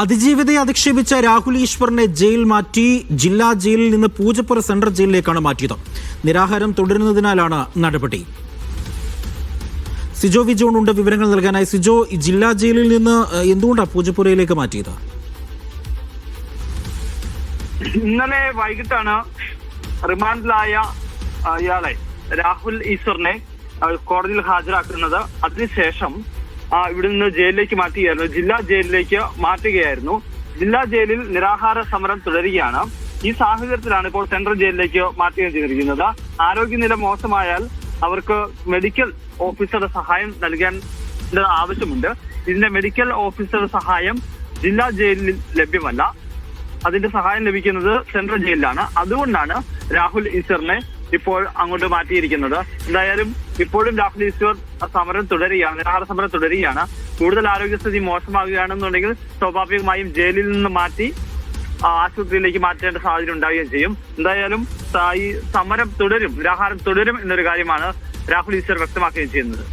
അതിജീവിതയെ അധിക്ഷേപിച്ച Rahul ഈശ്വറിനെ jail മാറ്റി. ജില്ലാ ജയിലിൽ നിന്ന് പൂജപ്പുര സെൻട്രൽ ജയിലിലേക്കാണ് മാറ്റിയത്. നിരാഹാരം തുടരുന്നതിനാലാണ് നടപടി. സിജോ വിജോൺ ഉണ്ട് വിവരങ്ങൾ നൽകാനായി. സിജോ, ജില്ലാ ജയിലിൽ നിന്ന് എന്തുകൊണ്ടാണ് പൂജപ്പുരയിലേക്ക് മാറ്റിയത്? ഇന്നലെ വൈകിട്ടാണ് റിമാൻഡിലായ ഇയാളെ രാഹുൽ ഈശ്വറിനെ കോടതിയിൽ ഹാജരാക്കുന്നത്. അതിനുശേഷം ഇവിടെ നിന്ന് ജയിലിലേക്ക് മാറ്റുകയായിരുന്നു. ജില്ലാ ജയിലിലേക്ക് മാറ്റുകയായിരുന്നു. ജില്ലാ ജയിലിൽ നിരാഹാര സമരം തുടരുകയാണ്. ഈ സാഹചര്യത്തിലാണ് ഇപ്പോൾ സെൻട്രൽ ജയിലിലേക്ക് മാറ്റുകയും ചെയ്തിരിക്കുന്നത്. ആരോഗ്യനില മോശമായാൽ അവർക്ക് മെഡിക്കൽ ഓഫീസറുടെ സഹായം നൽകേണ്ട ആവശ്യമുണ്ട്. ഇതിന്റെ മെഡിക്കൽ ഓഫീസറുടെ സഹായം ജില്ലാ ജയിലിൽ ലഭ്യമല്ല. അതിന്റെ സഹായം ലഭിക്കുന്നത് സെൻട്രൽ ജയിലിലാണ്. അതുകൊണ്ടാണ് രാഹുൽ ഈശ്വറിനെ ഇപ്പോൾ അങ്ങോട്ട് മാറ്റിയിരിക്കുന്നത്. എന്തായാലും ഇപ്പോഴും രാഹുൽ ഈശ്വർ സമരം തുടരുകയാണ്, നിരാഹാര സമരം തുടരുകയാണ്. കൂടുതൽ ആരോഗ്യസ്ഥിതി മോശമാകുകയാണെന്നുണ്ടെങ്കിൽ സ്വാഭാവികമായും ജയിലിൽ നിന്ന് മാറ്റി ആശുപത്രിയിലേക്ക് മാറ്റേണ്ട സാഹചര്യം ഉണ്ടാവുകയും ചെയ്യും. എന്തായാലും ഈ സമരം തുടരും, നിരാഹാരം തുടരും എന്നൊരു കാര്യമാണ് രാഹുൽ ഈശ്വർ വ്യക്തമാക്കുകയും ചെയ്യുന്നത്.